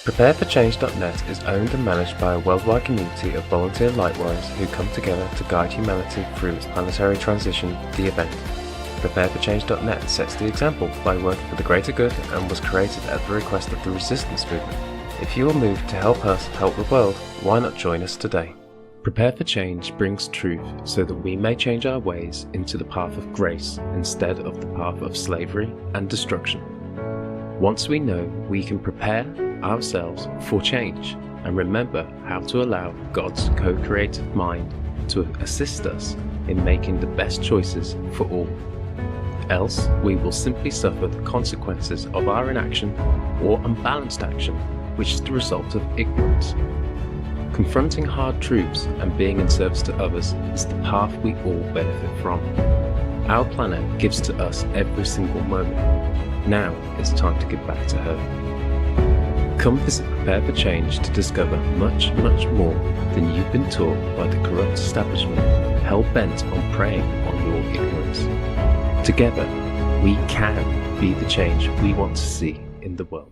PrepareForChange.net is owned and managed by a worldwide community of volunteer lightworkers who come together to guide humanity through its planetary transition, the event. PrepareForChange.net sets the example by working for the greater good and was created at the request of the resistance movement. If you are moved to help us help the world, why not join us today? Prepare for Change brings truth so that we may change our ways into the path of grace instead of the path of slavery and destruction. Once we know, we can prepare ourselves for change and remember how to allow God's co-creative mind to assist us in making the best choices for all. Else, we will simply suffer the consequences of our inaction or unbalanced action, which is the result of ignorance. Confronting hard truths and being in service to others is the path we all benefit from. Our planet gives to us every single moment. Now it's time to give back to her. Come visit Prepare for Change to discover much, much more than you've been taught by the corrupt establishment hell-bent on preying on your ignorance. Together, we can be the change we want to see in the world.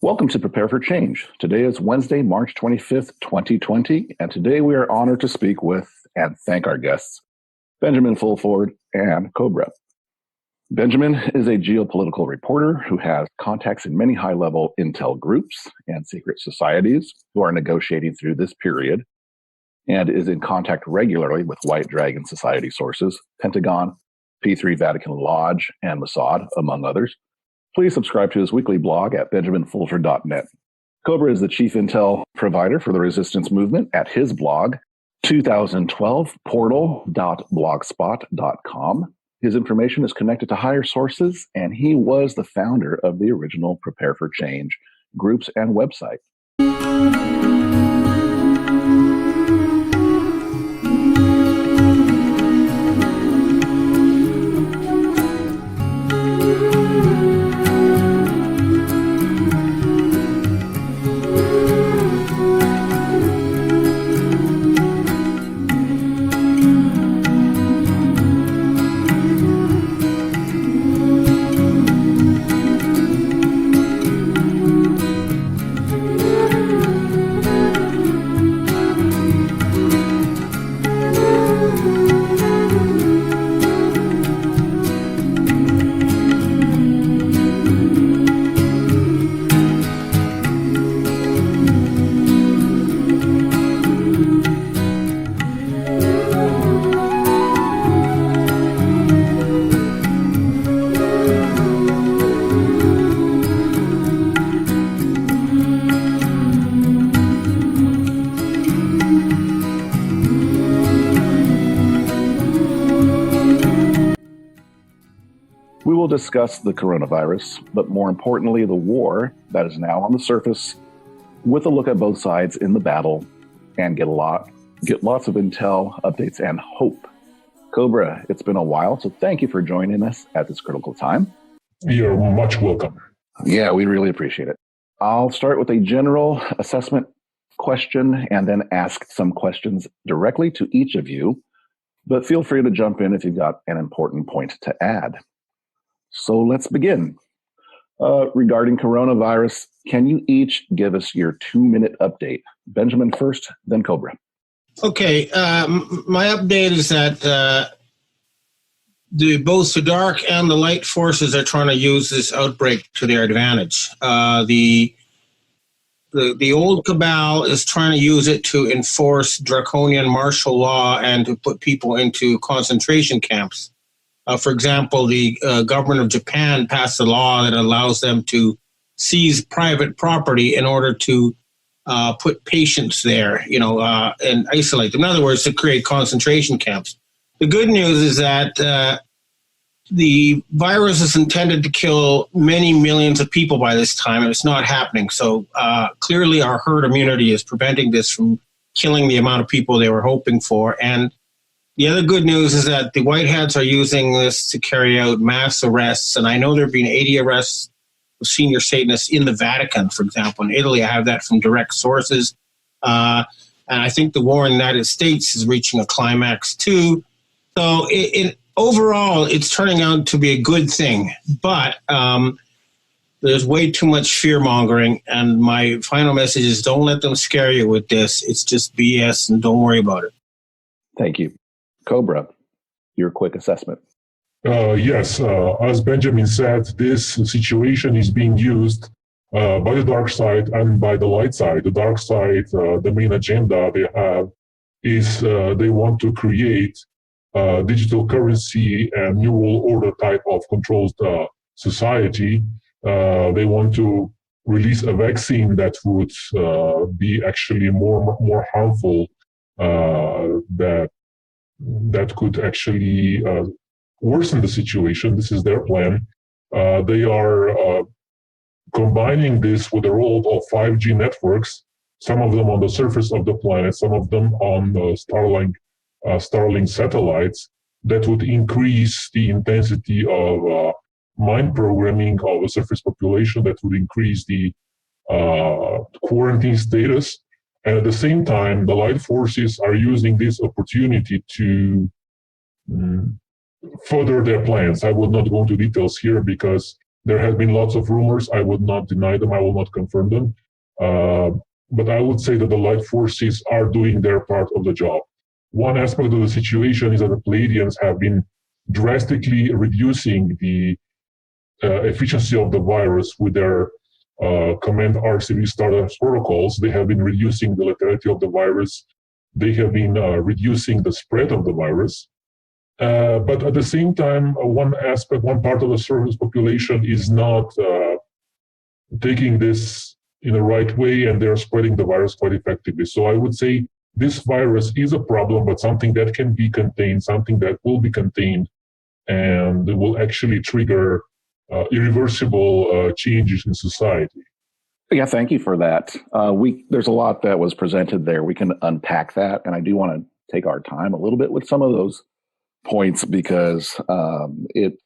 Welcome to Prepare for Change. Today is Wednesday, March 25th, 2020, and today we are honored to speak with and thank our guests, Benjamin Fulford and Cobra. Benjamin is a geopolitical reporter who has contacts in many high-level intel groups and secret societies who are negotiating through this period and is in contact regularly with White Dragon Society sources, Pentagon, P3 Vatican Lodge, and Mossad, among others. Please subscribe to his weekly blog at benjaminfulford.net. Cobra is the chief intel provider for the resistance movement at his blog, 2012portal.blogspot.com. His information is connected to higher sources, and he was the founder of the original Prepare for Change groups and website. will discuss the coronavirus, but more importantly, the war that is now on the surface, with a look at both sides in the battle, and get lots of intel, updates, and hope. Cobra, it's been a while, so thank you for joining us at this critical time. You're much welcome. Yeah, we really appreciate it. I'll start with a general assessment question and then ask some questions directly to each of you, but feel free to jump in if you've got an important point to add. So let's begin. Regarding coronavirus, can you each give us your 2-minute update? Benjamin first, then Cobra. Okay, my update is that both the dark and the light forces are trying to use this outbreak to their advantage. The old cabal is trying to use it to enforce draconian martial law and to put people into concentration camps. For example, the government of Japan passed a law that allows them to seize private property in order to put patients there, and isolate them. In other words, to create concentration camps. The good news is that the virus is intended to kill many millions of people by this time, and it's not happening. So clearly our herd immunity is preventing this from killing the amount of people they were hoping for. And the other good news is that the white hats are using this to carry out mass arrests, and I know there have been 80 arrests of senior Satanists in the Vatican, for example. In Italy, I have that from direct sources. And I think the war in the United States is reaching a climax too. So overall, it's turning out to be a good thing. But there's way too much fear-mongering. And my final message is don't let them scare you with this. It's just BS, and don't worry about it. Thank you. Cobra, your quick assessment. Yes, as Benjamin said, this situation is being used by the dark side and by the light side. The dark side, the main agenda they have is they want to create digital currency and new world order type of controlled society. They want to release a vaccine that would be actually more harmful, that could actually worsen the situation. This is their plan. They are combining this with the role of 5G networks, some of them on the surface of the planet, some of them on the Starlink satellites, that would increase the intensity of mind programming of the surface population, that would increase the quarantine status. And at the same time, the light forces are using this opportunity to further their plans. I will not go into details here because there have been lots of rumors. I would not deny them. I will not confirm them. But I would say that the light forces are doing their part of the job. One aspect of the situation is that the Pleiadians have been drastically reducing the efficiency of the virus with their command RCV startup protocols. They have been reducing the lethality of the virus. They have been reducing the spread of the virus. But at the same time, one part of the surface population is not taking this in the right way, and they're spreading the virus quite effectively. So I would say this virus is a problem, but something that can be contained, something that will be contained, and will actually trigger irreversible changes in society. Yeah, thank you for that. There's a lot that was presented there. We can unpack that, and I do want to take our time a little bit with some of those points because it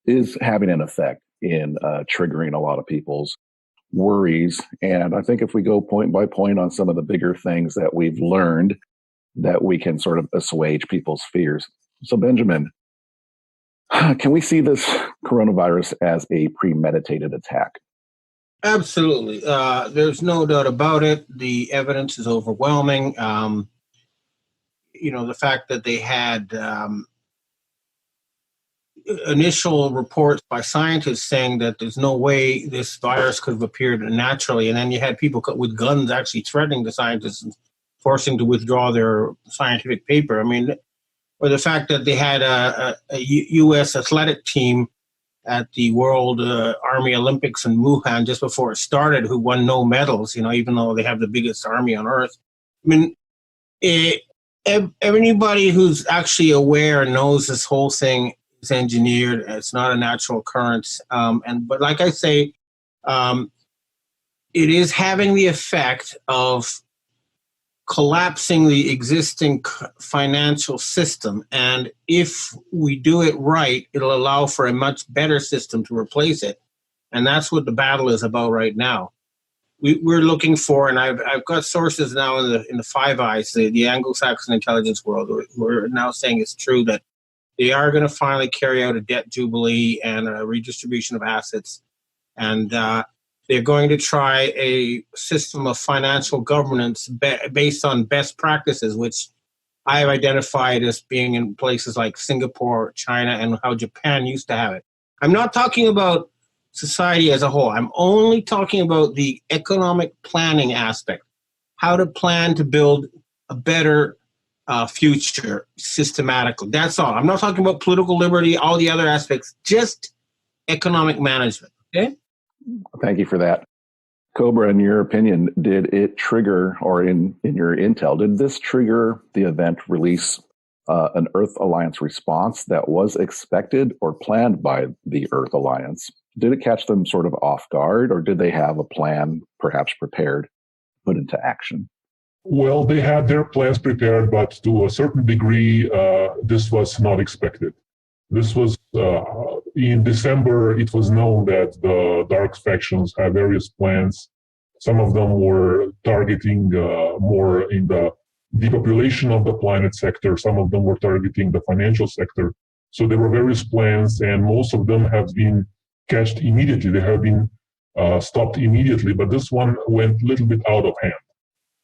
is having an effect in triggering a lot of people's worries. And I think if we go point by point on some of the bigger things that we've learned, that we can sort of assuage people's fears. So Benjamin, can we see this coronavirus as a premeditated attack? Absolutely. There's no doubt about it. The evidence is overwhelming. The fact that they had initial reports by scientists saying that there's no way this virus could have appeared naturally, and then you had people with guns actually threatening the scientists and forcing to withdraw their scientific paper. I mean, or the fact that they had a U.S. athletic team at the World Army Olympics in Wuhan just before it started who won no medals, even though they have the biggest army on earth. I mean, anybody who's actually aware and knows this whole thing It's engineered. It's not a natural occurrence. But like I say, it is having the effect of collapsing the existing financial system. And if we do it right, it'll allow for a much better system to replace it. And that's what the battle is about right now. We're looking for, and I've got sources now in the Five Eyes, the Anglo-Saxon intelligence world, who are now saying it's true that they are going to finally carry out a debt jubilee and a redistribution of assets. And they're going to try a system of financial governance based on best practices, which I have identified as being in places like Singapore, China, and how Japan used to have it. I'm not talking about society as a whole. I'm only talking about the economic planning aspect, how to plan to build a better future systematically. That's all. I'm not talking about political liberty, all the other aspects, just economic management. Okay? Thank you for that. Cobra, in your opinion, did it trigger, or in your intel, did this trigger the event release an Earth Alliance response that was expected or planned by the Earth Alliance? Did it catch them sort of off guard, or did they have a plan perhaps prepared, put into action? Well, they had their plans prepared, but to a certain degree, this was not expected. This was in December, it was known that the dark factions had various plans. Some of them were targeting more in the depopulation of the planet sector. Some of them were targeting the financial sector. So there were various plans, and most of them have been catched immediately. They have been stopped immediately, but this one went a little bit out of hand.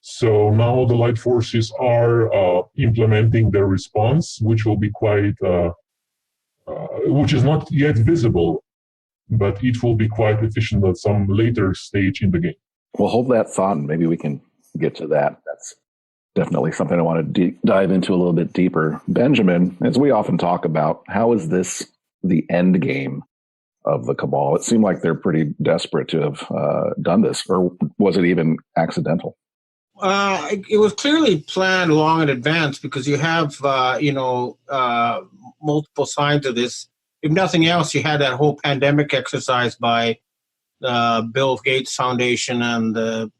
So now the light forces are implementing their response, which will be quite, which is not yet visible, but it will be quite efficient at some later stage in the game. We'll hold that thought, and maybe we can get to that. That's definitely something I want to dive into a little bit deeper. Benjamin, as we often talk about, how is this the end game of the cabal? It seemed like they're pretty desperate to have done this, or was it even accidental? It was clearly planned long in advance, because you have, multiple signs of this. If nothing else, you had that whole pandemic exercise by Bill Gates Foundation and the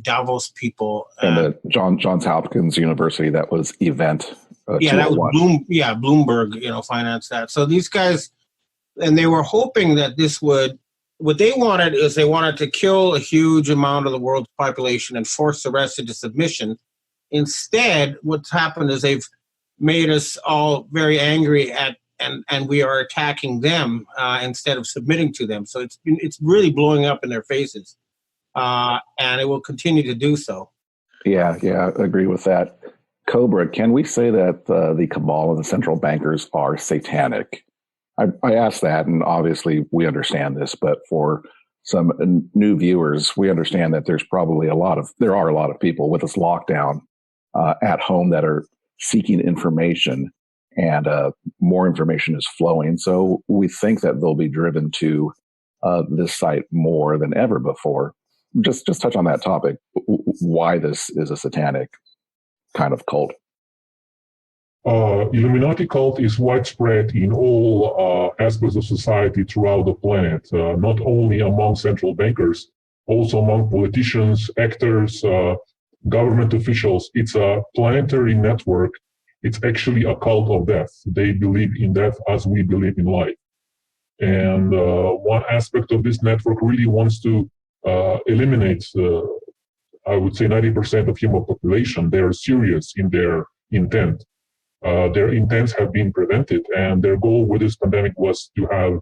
Davos people. And the Johns Hopkins University, that was event. That was Bloomberg, financed that. So these guys, and they were hoping that this would, what they wanted is they wanted to kill a huge amount of the world's population and force the rest into submission. Instead, what's happened is they've made us all very angry and we are attacking them instead of submitting to them. So it's really blowing up in their faces, and it will continue to do so. Yeah, I agree with that. Cobra, can we say that the cabal and the central bankers are satanic? I asked that, and obviously we understand this, but for some new viewers, we understand that there are a lot of people with this lockdown at home that are seeking information, and more information is flowing. So we think that they'll be driven to this site more than ever before. Just touch on that topic, why this is a satanic kind of cult. Illuminati cult is widespread in all aspects of society throughout the planet, not only among central bankers, also among politicians, actors, government officials. It's a planetary network. It's actually a cult of death. They believe in death as we believe in life. And one aspect of this network really wants to eliminate, I would say, 90% of human population. They are serious in their intent. Their intents have been prevented, and their goal with this pandemic was to have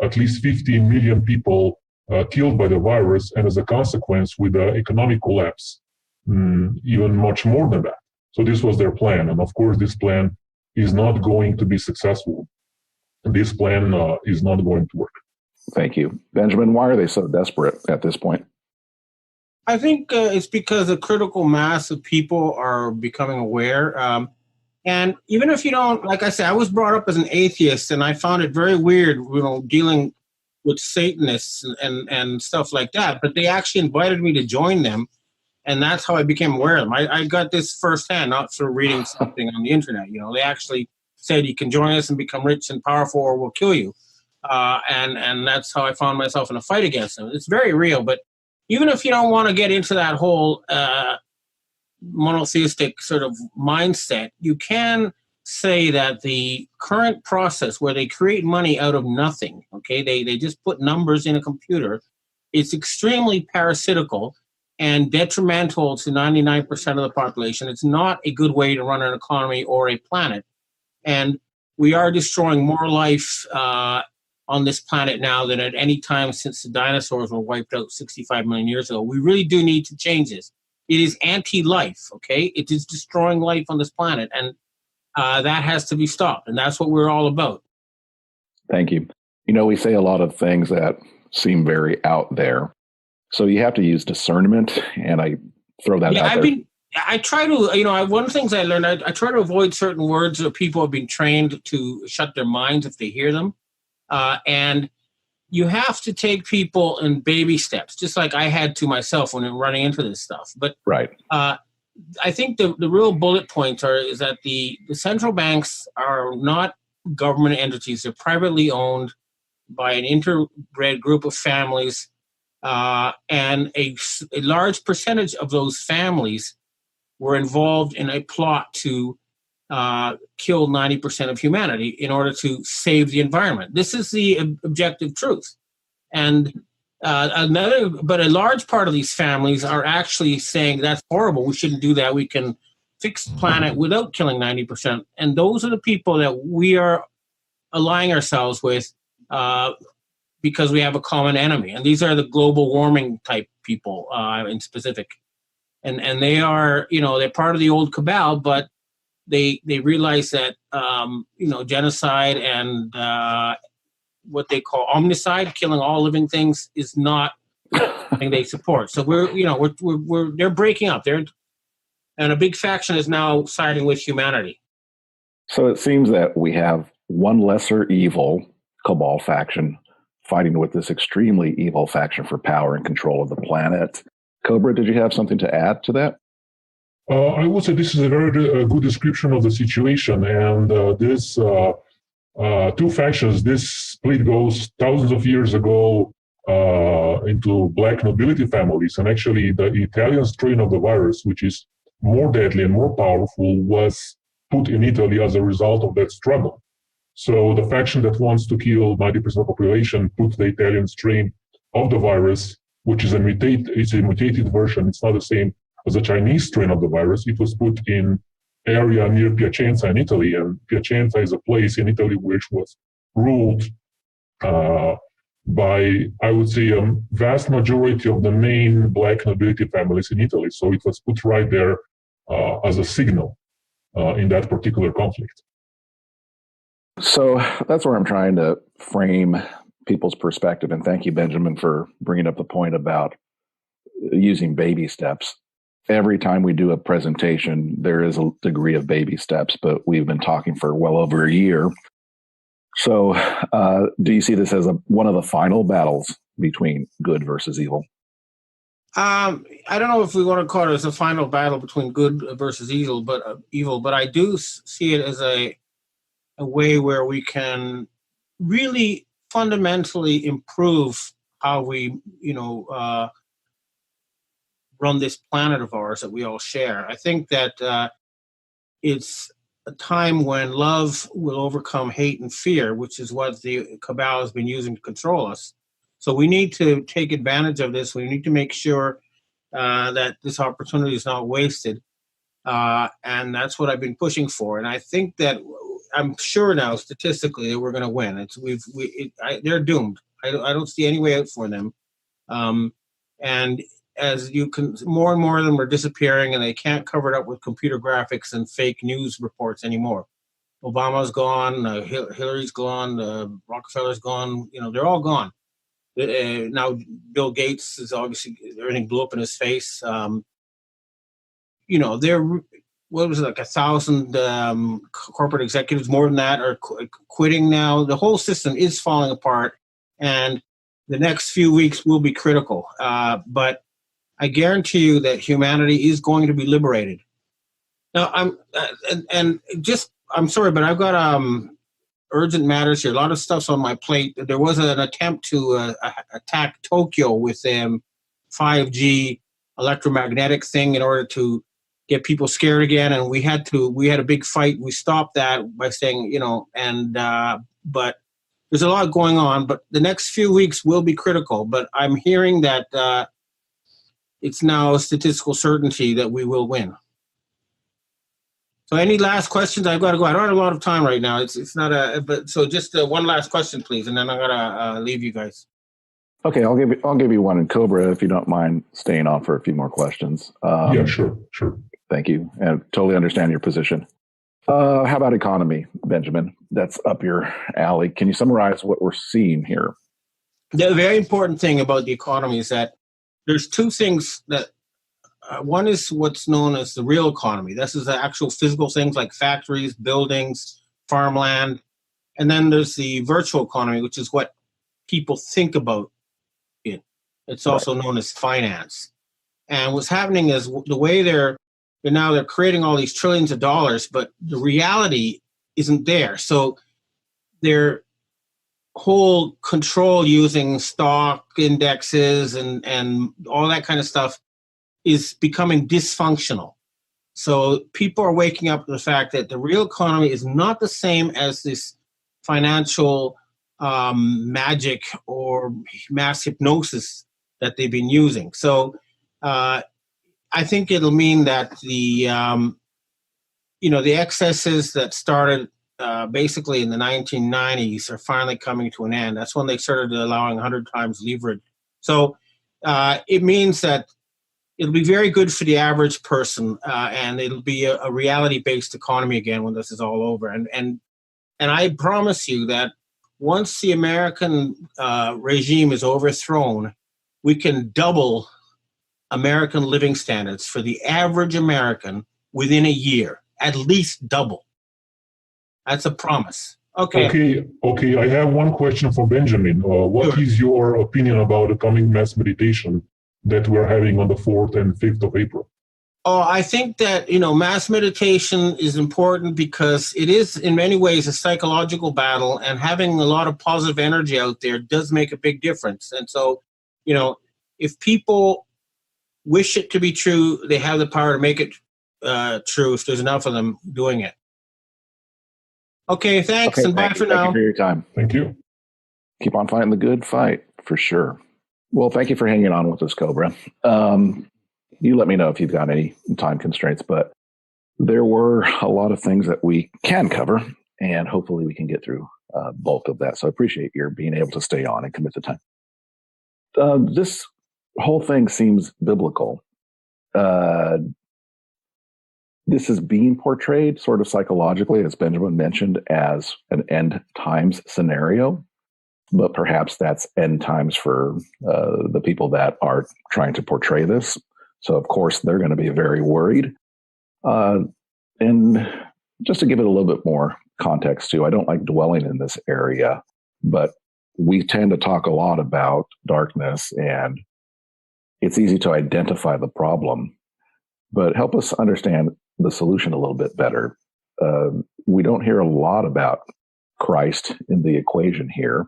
at least 50 million people killed by the virus, and as a consequence, with the economic collapse, even much more than that. So this was their plan, and of course, this plan is not going to be successful. This plan is not going to work. Thank you. Benjamin, why are they so desperate at this point? I think it's because a critical mass of people are becoming aware. And even if you don't, like I said, I was brought up as an atheist, and I found it very weird, dealing with Satanists and stuff like that. But they actually invited me to join them, and that's how I became aware of them. I got this firsthand, not through reading something on the internet. They actually said, you can join us and become rich and powerful or we'll kill you. And that's how I found myself in a fight against them. It's very real, but even if you don't want to get into that whole monotheistic sort of mindset, you can say that the current process where they create money out of nothing, okay, they just put numbers in a computer, it's extremely parasitical and detrimental to 99% of the population. It's not a good way to run an economy or a planet. And we are destroying more life on this planet now than at any time since the dinosaurs were wiped out 65 million years ago. We really do need to change this. It is anti-life, okay? It is destroying life on this planet, and that has to be stopped, and that's what we're all about. Thank you. You know, we say a lot of things that seem very out there. So you have to use discernment, and I throw that out there. I try to, one of the things I learned, I try to avoid certain words that people have been trained to shut their minds if they hear them. And you have to take people in baby steps, just like I had to myself when running into this stuff. But right. I think the real bullet points is that the central banks are not government entities. They're privately owned by an interbred group of families. And a large percentage of those families were involved in a plot to kill 90% of humanity in order to save the environment. This is the objective truth. And but a large part of these families are actually saying that's horrible. We shouldn't do that. We can fix the planet without killing 90%. And those are the people that we are aligning ourselves with because we have a common enemy. And these are the global warming type people in specific. And they are, they're part of the old cabal, but they realize that, genocide and what they call omnicide, killing all living things, is not something they support. So they're breaking up. And a big faction is now siding with humanity. So it seems that we have one lesser evil cabal faction fighting with this extremely evil faction for power and control of the planet. Cobra, did you have something to add to that? I would say this is a very good description of the situation. And this two factions, this split goes thousands of years ago into black nobility families. And actually, the Italian strain of the virus, which is more deadly and more powerful, was put in Italy as a result of that struggle. So the faction that wants to kill 90% of the population put the Italian strain of the virus, which is a mutated version. It's not the same as the Chinese strain of the virus. It was put in area near Piacenza in Italy, and Piacenza is a place in Italy which was ruled by, I would say, a vast majority of the main black nobility families in Italy. So it was put right there as a signal in that particular conflict. So that's where I'm trying to frame people's perspective. And thank you, Benjamin, for bringing up the point about using baby steps. Every time we do a presentation, there is a degree of baby steps, but we've been talking for well over a year. So do you see this as one of the final battles between good versus evil? I don't know if we want to call it as a final battle between good versus evil, but I do see it as a way where we can really fundamentally improve how we, run this planet of ours that we all share. I think that it's a time when love will overcome hate and fear, which is what the cabal has been using to control us. So we need to take advantage of this. We need to make sure that this opportunity is not wasted. And that's what I've been pushing for. And I think that I'm sure now statistically that we're going to win. They're doomed. I don't see any way out for them. And as you can, more and more of them are disappearing, and they can't cover it up with computer graphics and fake news reports anymore. Obama's gone, Hillary's gone, Rockefeller's gone. They're all gone. Now Bill Gates is obviously, everything blew up in his face. They're, what was it, like 1,000 corporate executives, more than that, are quitting now. The whole system is falling apart, and the next few weeks will be critical. But I guarantee you that humanity is going to be liberated. Now, and just I'm sorry, but I've got urgent matters here. A lot of stuff's on my plate. There was an attempt to attack Tokyo with 5G electromagnetic thing in order to get people scared again, and we had a big fight. We stopped that by saying, but there's a lot going on. But the next few weeks will be critical. But I'm hearing that it's now a statistical certainty that we will win. So any last questions? I've got to go. I don't have a lot of time right now. It's not but so just one last question, please, and then I'm gonna leave you guys. Okay, I'll give you one in Cobra if you don't mind staying on for a few more questions. Yeah, sure. Thank you, and totally understand your position. How about economy, Benjamin? That's up your alley. Can you summarize what we're seeing here? The very important thing about the economy is that there's two things that. One is what's known as the real economy. This is the actual physical things like factories, buildings, farmland. And then there's the virtual economy, which is what people think about it. It's also known as finance. And what's happening is the way they're creating all these trillions of dollars, but the reality isn't there. So their whole control using stock indexes and all that kind of stuff is becoming dysfunctional. So people are waking up to the fact that the real economy is not the same as this financial magic or mass hypnosis that they've been using. So I think it'll mean that the excesses that started basically in the 1990s are finally coming to an end. That's when they started allowing 100 times leverage. So it means that it'll be very good for the average person, and it'll be a reality-based economy again when this is all over. And I promise you that once the American regime is overthrown, we can double American living standards for the average American within a year, at least double. That's a promise. Okay. I have one question for Benjamin. What is your opinion about the coming mass meditation that we're having on the 4th and 5th of April? Oh, I think that, mass meditation is important because it is in many ways a psychological battle, and having a lot of positive energy out there does make a big difference. And so, if people wish it to be true, they have the power to make it true if there's enough of them doing it. Okay, thanks, and bye for now. Thank you for your time. Thank you. Keep on fighting the good fight, for sure. Well, thank you for hanging on with us, Cobra. You let me know if you've got any time constraints, but there were a lot of things that we can cover, and hopefully we can get through bulk of that. So I appreciate your being able to stay on and commit the time. This whole thing seems biblical. This is being portrayed sort of psychologically, as Benjamin mentioned, as an end times scenario. But perhaps that's end times for the people that are trying to portray this. So, of course, they're going to be very worried. And just to give it a little bit more context, too, I don't like dwelling in this area, but we tend to talk a lot about darkness, and it's easy to identify the problem. But help us understand the solution a little bit better. We don't hear a lot about Christ in the equation here.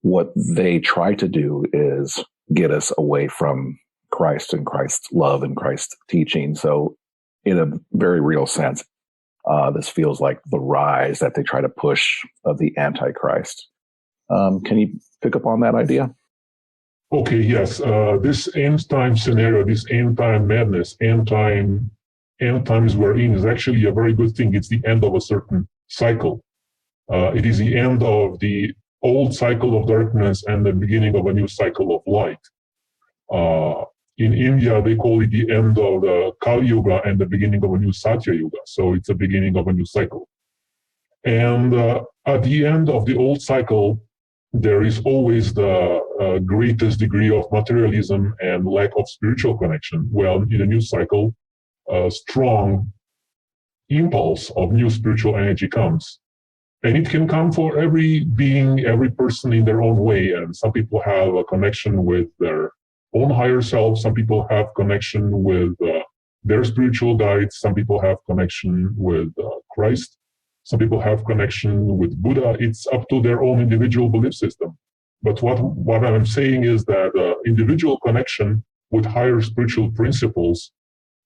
What they try to do is get us away from Christ and Christ's love and Christ's teaching. So in a very real sense, this feels like the rise that they try to push of the Antichrist. Can you pick up on that idea? Okay, yes. This end time scenario, this end time madness, end times we're in is actually a very good thing. It's the end of a certain cycle. It is the end of the old cycle of darkness and the beginning of a new cycle of light. In India, they call it the end of the Kali Yuga and the beginning of a new Satya Yuga. So it's the beginning of a new cycle. And at the end of the old cycle, there is always the greatest degree of materialism and lack of spiritual connection. Well, in a new cycle, a strong impulse of new spiritual energy comes. And it can come for every being, every person in their own way. And some people have a connection with their own higher self. Some people have connection with their spiritual guides. Some people have connection with Christ. Some people have connection with Buddha. It's up to their own individual belief system. But what I'm saying is that individual connection with higher spiritual principles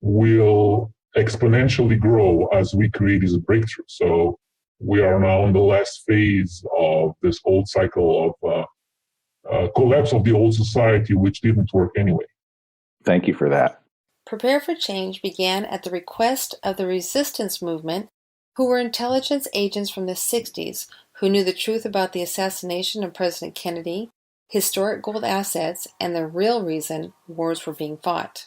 will exponentially grow as we create this breakthrough. So we are now in the last phase of this old cycle of collapse of the old society, which didn't work anyway. Thank you for that. Prepare for Change began at the request of the resistance movement, who were intelligence agents from the 60s who knew the truth about the assassination of President Kennedy, historic gold assets, and the real reason wars were being fought.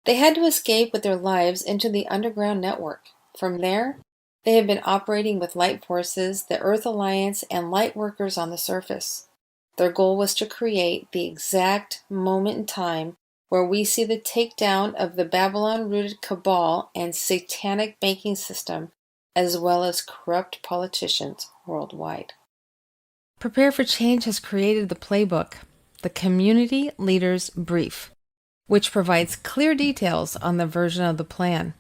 They had to escape with their lives into the underground network. From there, they have been operating with light forces, the Earth Alliance, and light workers on the surface. Their goal was to create the exact moment in time where we see the takedown of the Babylon-rooted cabal and satanic banking system, as well as corrupt politicians worldwide. Prepare for Change has created the playbook, the Community Leaders Brief, which provides clear details on the version of the plan.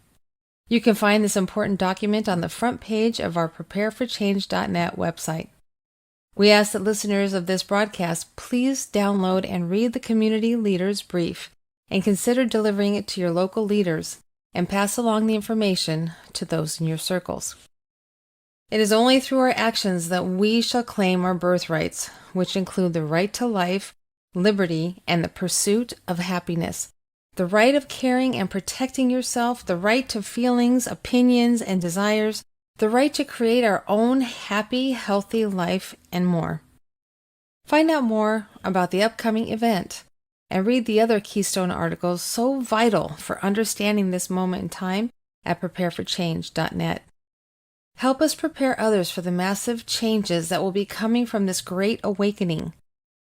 You can find this important document on the front page of our prepareforchange.net website. We ask that listeners of this broadcast please download and read the Community Leaders Brief and consider delivering it to your local leaders and pass along the information to those in your circles. It is only through our actions that we shall claim our birthrights, which include the right to life, liberty, and the pursuit of happiness, the right of caring and protecting yourself, the right to feelings, opinions, and desires, the right to create our own happy, healthy life, and more. Find out more about the upcoming event and read the other Keystone articles so vital for understanding this moment in time at prepareforchange.net. Help us prepare others for the massive changes that will be coming from this great awakening.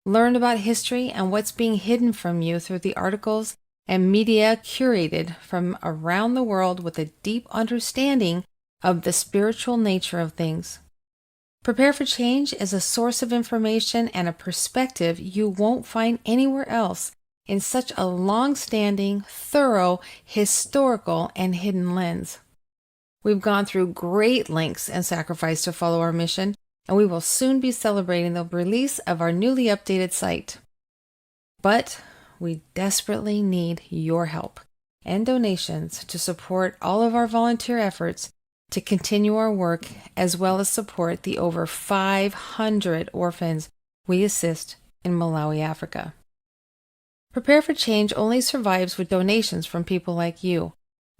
Learn about history and what's being hidden from you through the articles and media curated from around the world with a deep understanding of the spiritual nature of things. Prepare for Change is a source of information and a perspective you won't find anywhere else in such a long-standing, thorough, historical, and hidden lens. We've gone through great lengths and sacrifice to follow our mission, and we will soon be celebrating the release of our newly updated site. But we desperately need your help and donations to support all of our volunteer efforts to continue our work, as well as support the over 500 orphans we assist in Malawi, Africa. Prepare for Change only survives with donations from people like you,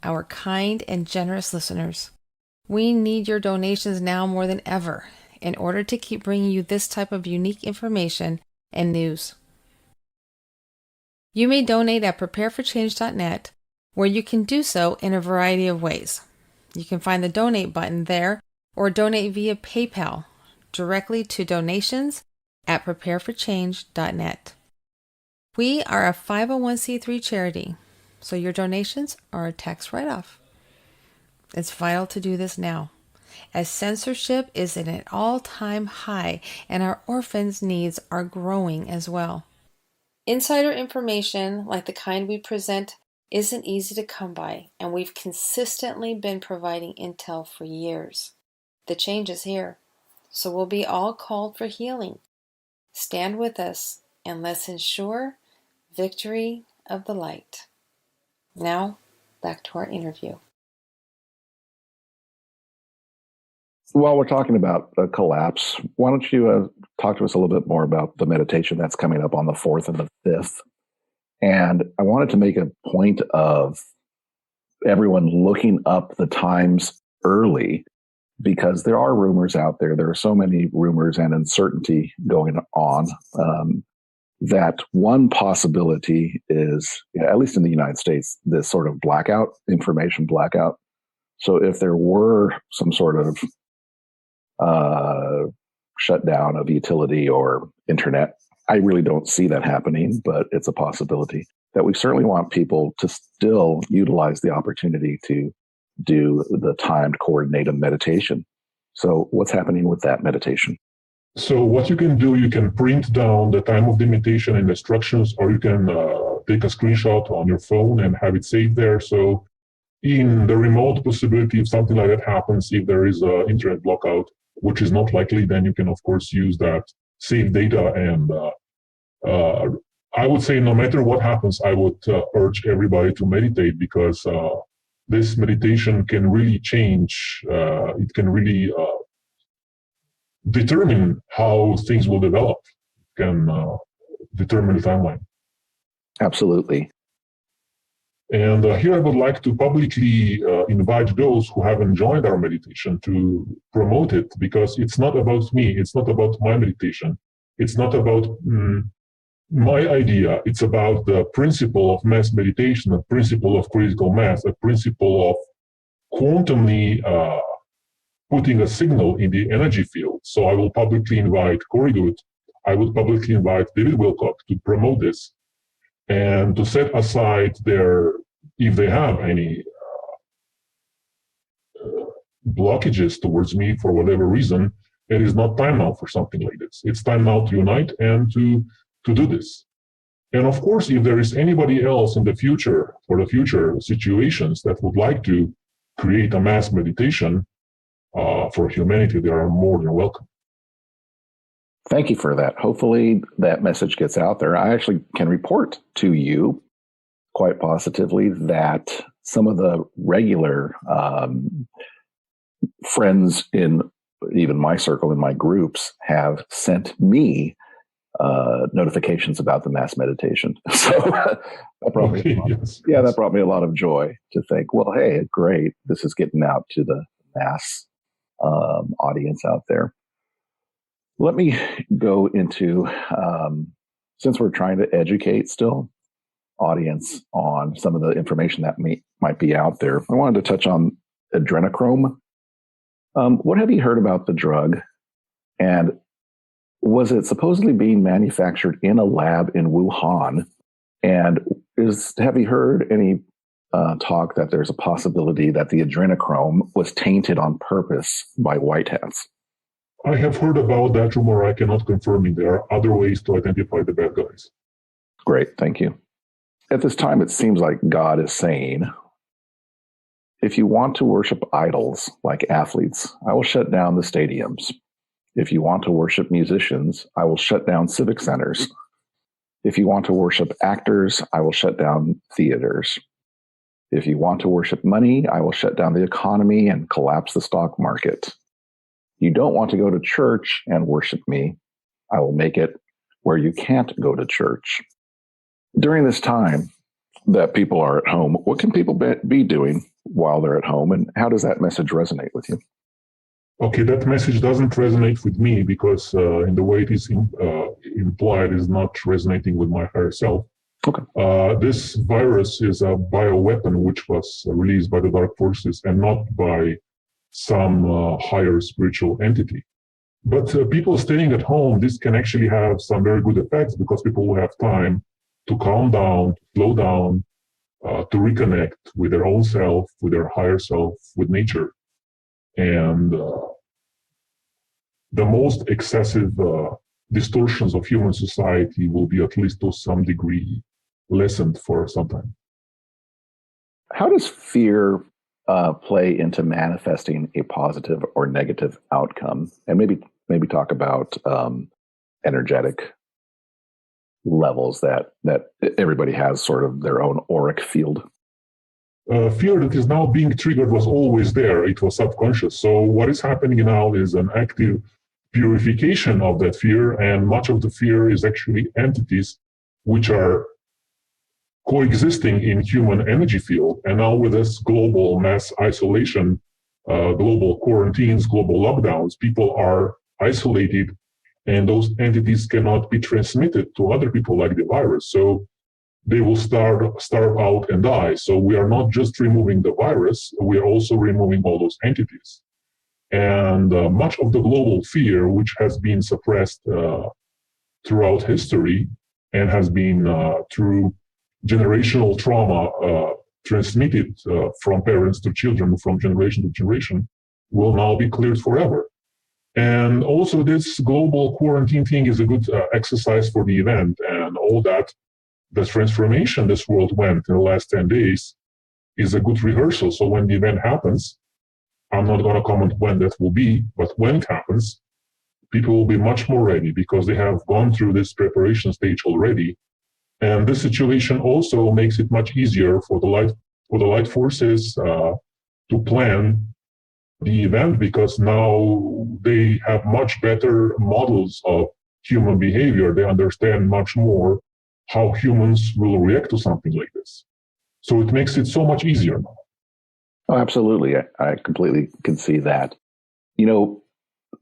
our kind and generous listeners. We need your donations now more than ever in order to keep bringing you this type of unique information and news. You may donate at prepareforchange.net, where you can do so in a variety of ways. You can find the donate button there or donate via PayPal directly to donations at prepareforchange.net. We are a 501c3 charity, so your donations are a tax write-off. It's vital to do this now, as censorship is at an all-time high and our orphans' needs are growing as well. Insider information like the kind we present isn't easy to come by, and we've consistently been providing intel for years. The change is here, so we'll be all called for healing. Stand with us, and let's ensure victory of the light. Now, back to our interview. While we're talking about a collapse, why don't you talk to us a little bit more about the meditation that's coming up on the 4th and the 5th? And I wanted to make a point of everyone looking up the times early, because there are rumors out there. There are so many rumors and uncertainty going on that one possibility is, at least in the United States, this sort of blackout, information blackout. So if there were some sort of shutdown of utility or internet, I really don't see that happening, but it's a possibility that we certainly want people to still utilize the opportunity to do the timed coordinated meditation. So what's happening with that meditation? So what you can do, you can print down the time of the meditation and instructions, or you can take a screenshot on your phone and have it saved there. So in the remote possibility, if something like that happens, if there is an internet blackout, which is not likely, then you can, of course, use that, save data. And I would say no matter what happens, I would urge everybody to meditate, because this meditation can really change. It can really determine how things will develop, can determine the timeline. Absolutely. And here I would like to publicly invite those who haven't joined our meditation to promote it, because it's not about me. It's not about my meditation. It's not about my idea. It's about the principle of mass meditation, the principle of critical mass, the principle of quantumly putting a signal in the energy field. So I will publicly invite Corey Good. I would publicly invite David Wilcock to promote this, and to set aside their, if they have any blockages towards me for whatever reason, it is not time now for something like this. It's time now to unite and to do this. And of course, if there is anybody else in the future, for the future situations, that would like to create a mass meditation for humanity, they are more than welcome. Thank you for that. Hopefully that message gets out there. I actually can report to you quite positively that some of the regular friends in even my circle, in my groups, have sent me notifications about the mass meditation. So that brought me that brought me a lot of joy to think, well, hey, great, this is getting out to the mass audience out there. Let me go into, since we're trying to educate still audience on some of the information that might be out there, I wanted to touch on adrenochrome. What have you heard about the drug? And was it supposedly being manufactured in a lab in Wuhan? And have you heard any talk that there's a possibility that the adrenochrome was tainted on purpose by white hats? I have heard about that rumor. I cannot confirm it. There are other ways to identify the bad guys. Great, thank you. At this time, it seems like God is saying, if you want to worship idols like athletes, I will shut down the stadiums. If you want to worship musicians, I will shut down civic centers. If you want to worship actors, I will shut down theaters. If you want to worship money, I will shut down the economy and collapse the stock market. You don't want to go to church and worship me, I will make it where you can't go to church. During this time that people are at home, what can people be doing while they're at home, and how does that message resonate with you? Okay, that message doesn't resonate with me because in the way it is implied is not resonating with my higher self. Okay. This virus is a bioweapon which was released by the dark forces and not by some higher spiritual entity. But people staying at home, this can actually have some very good effects because people will have time to calm down, slow down, to reconnect with their own self, with their higher self, with nature. And the most excessive distortions of human society will be, at least to some degree, lessened for some time. How does fear play into manifesting a positive or negative outcome? And maybe talk about energetic levels that everybody has sort of their own auric field. Fear that is now being triggered was always there. It was subconscious. So what is happening now is an active purification of that fear, and much of the fear is actually entities which are coexisting in human energy field. And now with this global mass isolation, global quarantines, global lockdowns, people are isolated, and those entities cannot be transmitted to other people like the virus. So they will starve out and die. So we are not just removing the virus, we are also removing all those entities. And much of the global fear, which has been suppressed throughout history and has been through generational trauma transmitted from parents to children, from generation to generation, will now be cleared forever. And also this global quarantine thing is a good exercise for the event, and all that, the transformation this world went in the last 10 days is a good rehearsal. So when the event happens, I'm not going to comment when that will be, but when it happens, people will be much more ready because they have gone through this preparation stage already. And this situation also makes it much easier for the light forces to plan the event, because now they have much better models of human behavior. They understand much more how humans will react to something like this. So it makes it so much easier now. Oh, absolutely. I completely can see that. You know,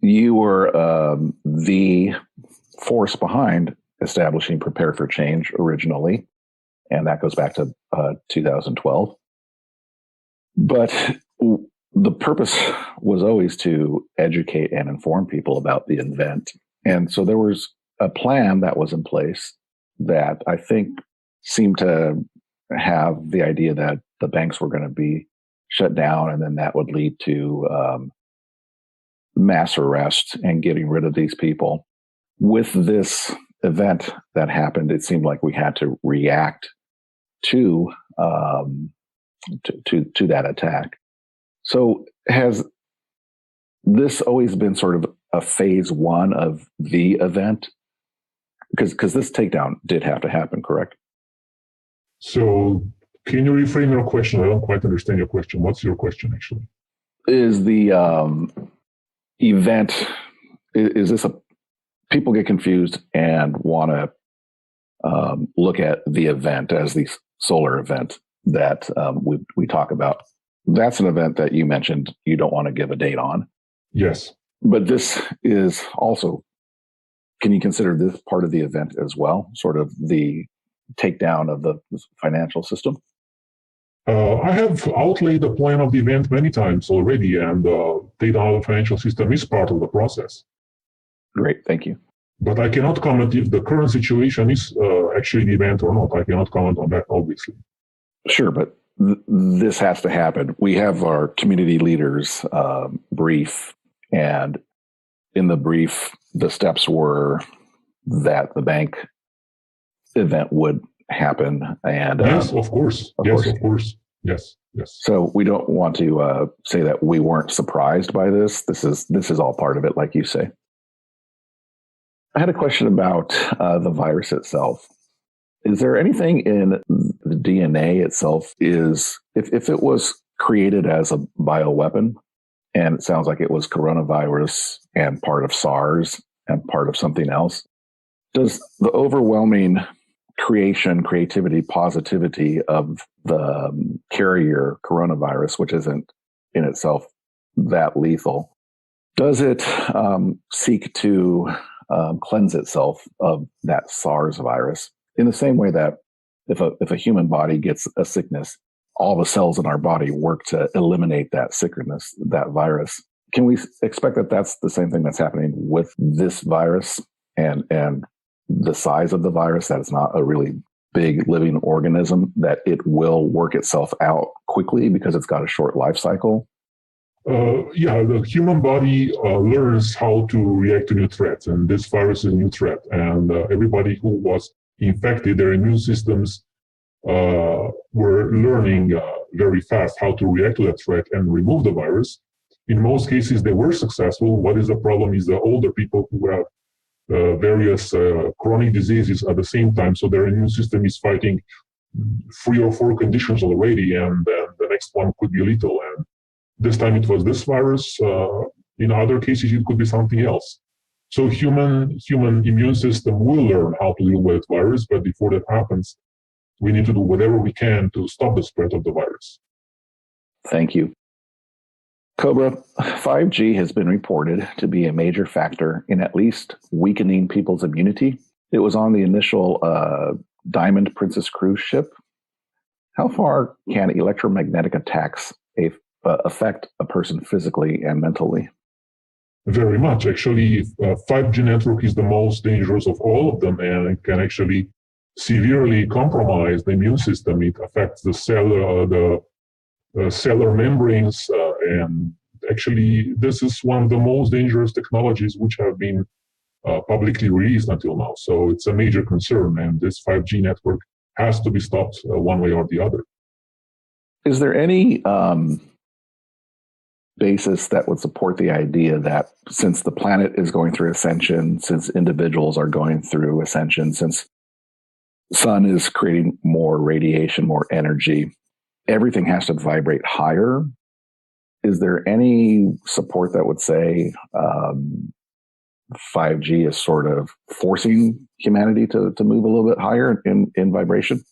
you were the force behind establishing Prepare for Change originally, and that goes back to 2012. But the purpose was always to educate and inform people about the event. And so there was a plan that was in place that I think seemed to have the idea that the banks were going to be shut down, and then that would lead to mass arrest and getting rid of these people. With this event that happened, it seemed like we had to react to that attack. So has this always been sort of a phase one of the event? Because this takedown did have to happen, correct? So can you reframe your question? I don't quite understand your question. What's your question, actually? Is the event, is this people get confused and want to look at the event as the solar event that we talk about. That's an event that you mentioned you don't want to give a date on. Yes. But this is also, can you consider this part of the event as well? Sort of the takedown of the financial system? I have outlaid the plan of the event many times already, and takedown of the financial system is part of the process. Great, thank you. But I cannot comment if the current situation is actually the event or not. I cannot comment on that, obviously. Sure, but this has to happen. We have our community leaders brief, and in the brief, the steps were that the bank event would happen. And yes, of course. Of course. Yes. So we don't want to say that we weren't surprised by this. This is all part of it, like you say. I had a question about the virus itself. Is there anything in the DNA itself if it was created as a bioweapon, and it sounds like it was coronavirus and part of SARS and part of something else, does the overwhelming creativity, positivity of the carrier coronavirus, which isn't in itself that lethal, does it seek to cleanse itself of that SARS virus in the same way that if a human body gets a sickness, all the cells in our body work to eliminate that sickness, that virus? Can we expect that that's the same thing that's happening with this virus and the size of the virus, that it's not a really big living organism, that it will work itself out quickly because it's got a short life cycle? The human body learns how to react to new threats, and this virus is a new threat. And everybody who was infected, their immune systems were learning very fast how to react to that threat and remove the virus. In most cases, they were successful. What is the problem is the older people who have various chronic diseases at the same time, so their immune system is fighting 3 or 4 conditions already, and the next one could be lethal. And this time it was this virus. In other cases, it could be something else. So human immune system will learn how to deal with virus, but before that happens, we need to do whatever we can to stop the spread of the virus. Thank you. Cobra, 5G has been reported to be a major factor in at least weakening people's immunity. It was on the initial Diamond Princess cruise ship. How far can electromagnetic attacks affect a person physically and mentally? Very much. Actually, 5G network is the most dangerous of all of them, and it can actually severely compromise the immune system. It affects the cellular membranes, and actually this is one of the most dangerous technologies which have been publicly released until now. So it's a major concern, and this 5G network has to be stopped one way or the other. Is there any basis that would support the idea that since the planet is going through ascension, since individuals are going through ascension, since sun is creating more radiation, more energy, everything has to vibrate higher? Is there any support that would say 5G is sort of forcing humanity to move a little bit higher in vibration?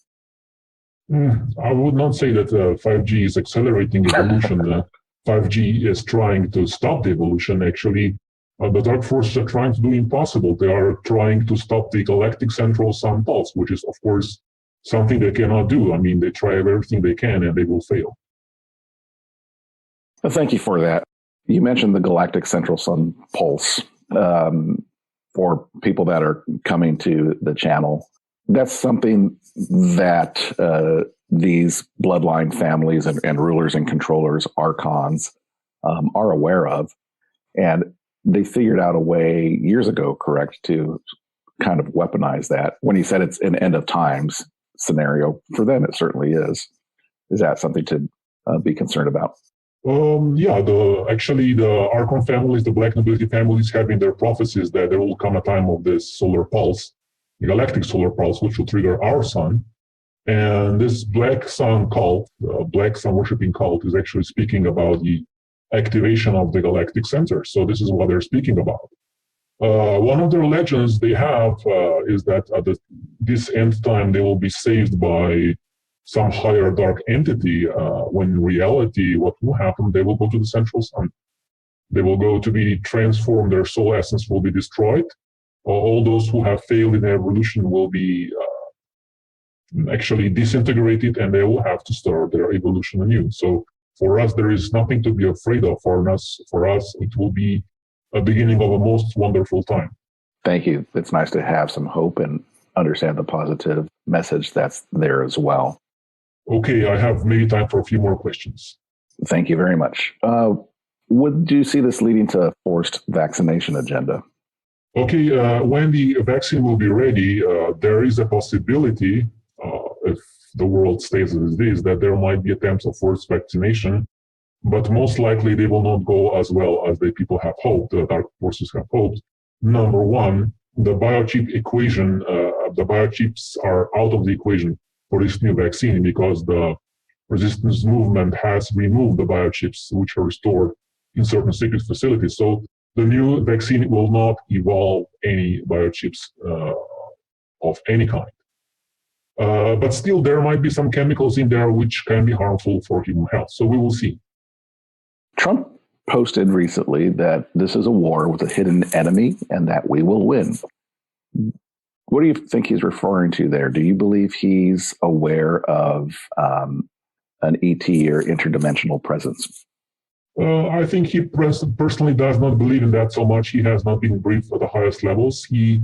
I would not say that 5G is accelerating evolution. 5G is trying to stop the evolution. Actually, the dark forces are trying to do impossible. They are trying to stop the galactic central sun pulse, which is, of course, something they cannot do. I mean, they try everything they can and they will fail. Well, thank you for that. You mentioned the galactic central sun pulse. For people that are coming to the channel, that's something that these bloodline families and rulers and controllers, archons, are aware of. And they figured out a way years ago, correct, to kind of weaponize that. When you said it's an end of times scenario, for them it certainly is. Is that something to be concerned about? Yeah, the Archon families, the Black Nobility families have in their prophecies that there will come a time of this solar pulse, the galactic solar pulse, which will trigger our sun. And this Black Sun cult, Black Sun worshipping cult, is actually speaking about the activation of the galactic center. So this is what they're speaking about. One of their legends they have is that at this end time, they will be saved by some higher dark entity, when in reality, what will happen, they will go to the central sun. They will go to be transformed, their soul essence will be destroyed. All those who have failed in evolution will be actually disintegrated, and they will have to start their evolution anew. So for us, there is nothing to be afraid of. For us, it will be a beginning of a most wonderful time. Thank you. It's nice to have some hope and understand the positive message that's there as well. Okay, I have maybe time for a few more questions. Thank you very much. Would you see this leading to a forced vaccination agenda? Okay, when the vaccine will be ready, there is a possibility, if the world stays as it is, that there might be attempts of forced vaccination, but most likely they will not go as well as the people have hoped, the dark forces have hoped. Number one, the biochip equation, the biochips are out of the equation for this new vaccine because the resistance movement has removed the biochips which are stored in certain secret facilities. So the new vaccine will not evolve any biochips of any kind. But still, there might be some chemicals in there which can be harmful for human health. So we will see. Trump posted recently that this is a war with a hidden enemy and that we will win. What do you think he's referring to there? Do you believe he's aware of an ET or interdimensional presence? I think he personally does not believe in that so much. He has not been briefed at the highest levels. He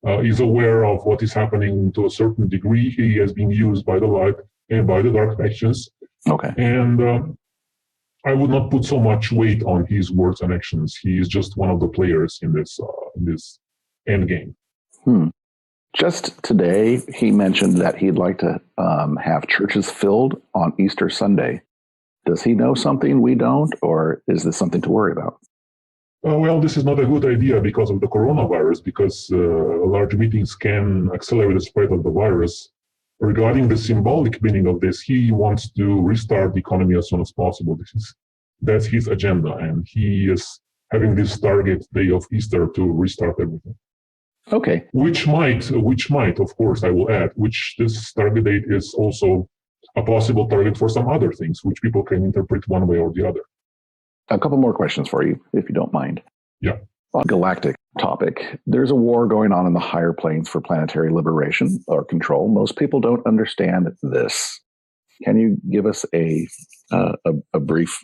is aware of what is happening to a certain degree. He has been used by the light and by the dark factions. Okay. And I would not put so much weight on his words and actions. He is just one of the players in this end game. Just today, he mentioned that he'd like to have churches filled on Easter Sunday. Does he know something we don't, or is this something to worry about? Well, this is not a good idea because of the coronavirus, because large meetings can accelerate the spread of the virus. Regarding the symbolic meaning of this, he wants to restart the economy as soon as possible. That's his agenda, and he is having this target day of Easter to restart everything. Okay. Which might, of course, I will add, which this target date is also a possible target for some other things, which people can interpret one way or the other. A couple more questions for you, if you don't mind. Yeah. On galactic topic, there's a war going on in the higher planes for planetary liberation or control. Most people don't understand this. Can you give us a brief?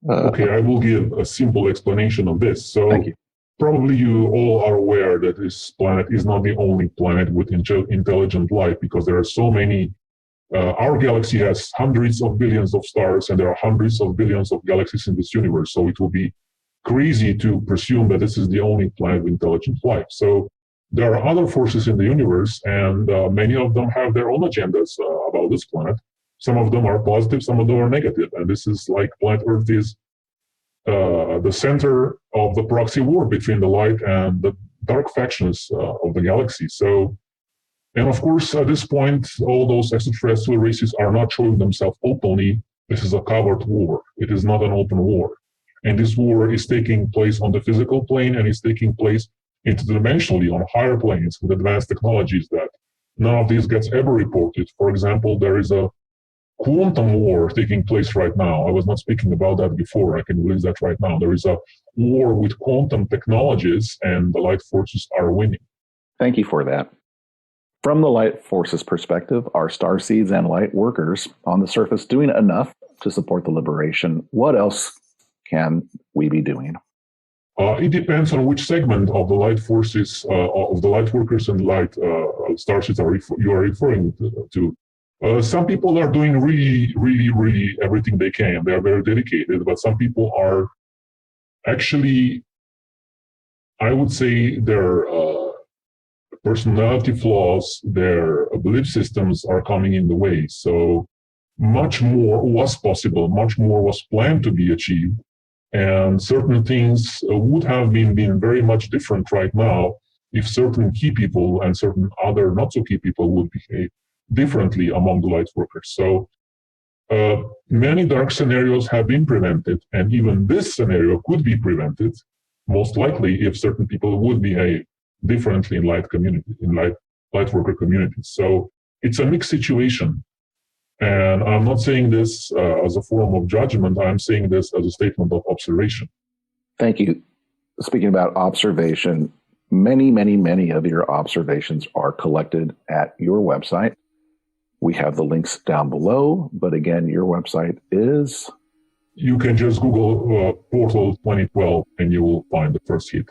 Okay, I will give a simple explanation of this. So, thank you. Probably you all are aware that this planet is not the only planet with intelligent life, because there are so many. Our galaxy has hundreds of billions of stars, and there are hundreds of billions of galaxies in this universe. So it will be crazy to presume that this is the only planet with intelligent life. So there are other forces in the universe, and many of them have their own agendas about this planet. Some of them are positive, some of them are negative. And this is like planet Earth is the center of the proxy war between the light and the dark factions of the galaxy. So, and of course, at this point, all those extraterrestrial races are not showing themselves openly. This is a covert war. It is not an open war. And this war is taking place on the physical plane, and is taking place interdimensionally on higher planes with advanced technologies that none of these gets ever reported. For example, there is a quantum war taking place right now. I was not speaking about that before. I can release that right now. There is a war with quantum technologies, and the light forces are winning. Thank you for that. From the light forces perspective, are starseeds and light workers on the surface doing enough to support the liberation? What else can we be doing? It depends on which segment of the light forces, of the light workers and light starseeds you are referring to. Some people are doing really everything they can. They are very dedicated, but some people are actually, I would say, their personality flaws, their belief systems are coming in the way. So much more was possible, much more was planned to be achieved. And certain things would have been very much different right now if certain key people and certain other not so key people would behave differently among the light workers. So many dark scenarios have been prevented, and even this scenario could be prevented, most likely, if certain people would behave differently in light worker communities. So it's a mixed situation. And I'm not saying this as a form of judgment. I'm saying this as a statement of observation. Thank you. Speaking about observation, many of your observations are collected at your website. We have the links down below, but again, your website is? You can just Google Portal 2012 and you will find the first hit.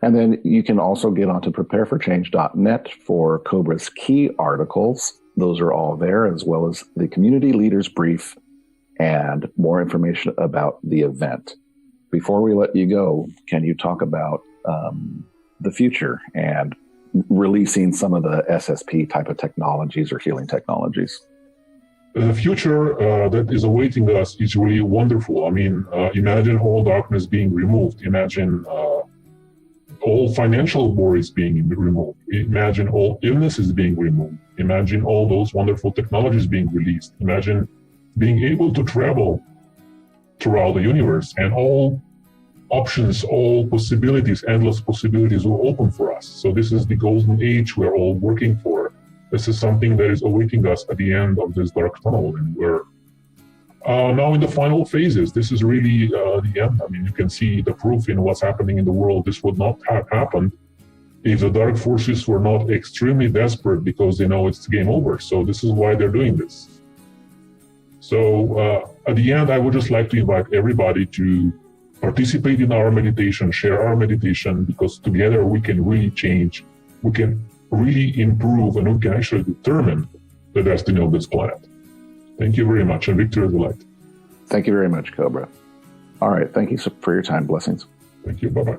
And then you can also get onto prepareforchange.net for Cobra's key articles. Those are all there, as well as the community leaders brief and more information about the event. Before we let you go, can you talk about the future and releasing some of the SSP type of technologies or healing technologies? The future that is awaiting us is really wonderful. I mean, imagine all darkness being removed. Imagine all financial worries being removed. Imagine all illnesses being removed. Imagine all those wonderful technologies being released. Imagine being able to travel throughout the universe, and all options, all possibilities, endless possibilities will open for us. So this is the golden age we're all working for. This is something that is awaiting us at the end of this dark tunnel, and we're now in the final phases. This is really the end. I mean, you can see the proof in what's happening in the world. This would not have happened if the dark forces were not extremely desperate, because they know it's game over. So this is why they're doing this. So at the end, I would just like to invite everybody to participate in our meditation, share our meditation, because together we can really change, we can really improve, and we can actually determine the destiny of this planet. Thank you very much, and victory is the light. Thank you very much, Cobra. All right, thank you for your time. Blessings. Thank you. Bye-bye.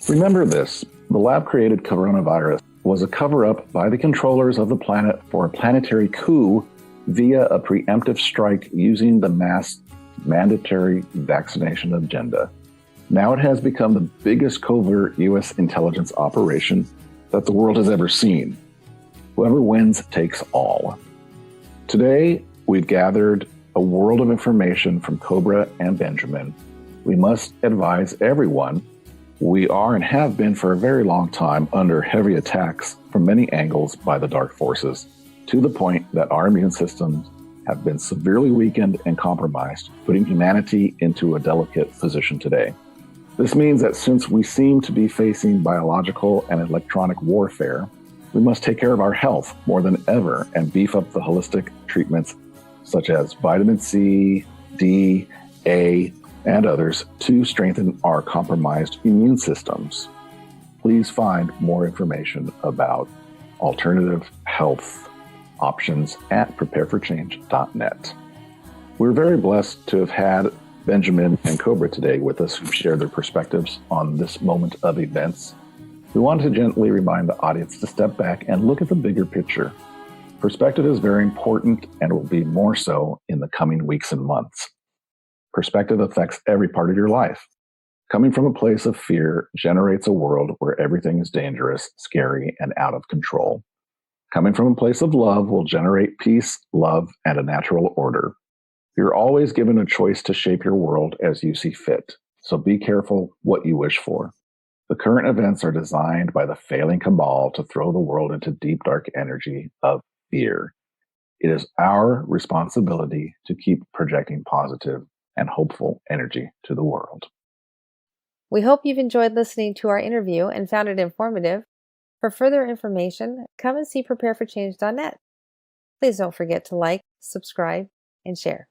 Remember this: the lab-created coronavirus was a cover-up by the controllers of the planet for a planetary coup via a preemptive strike using the mass mandatory vaccination agenda. Now it has become the biggest covert U.S. intelligence operation that the world has ever seen. Whoever wins takes all. Today, we've gathered a world of information from Cobra and Benjamin. We must advise everyone we are and have been for a very long time under heavy attacks from many angles by the dark forces, to the point that our immune systems have been severely weakened and compromised, putting humanity into a delicate position today. This means that since we seem to be facing biological and electronic warfare, we must take care of our health more than ever and beef up the holistic treatments such as vitamin C, D, A, and others to strengthen our compromised immune systems. Please find more information about alternative health options at prepareforchange.net. We're very blessed to have had Benjamin and Cobra today with us, who share their perspectives on this moment of events. We want to gently remind the audience to step back and look at the bigger picture. Perspective is very important and will be more so in the coming weeks and months. Perspective affects every part of your life. Coming from a place of fear generates a world where everything is dangerous, scary, and out of control. Coming from a place of love will generate peace, love, and a natural order. You're always given a choice to shape your world as you see fit, so be careful what you wish for. The current events are designed by the failing cabal to throw the world into deep, dark energy of fear. It is our responsibility to keep projecting positive and hopeful energy to the world. We hope you've enjoyed listening to our interview and found it informative. For further information, come and see prepareforchange.net. Please don't forget to like, subscribe, and share.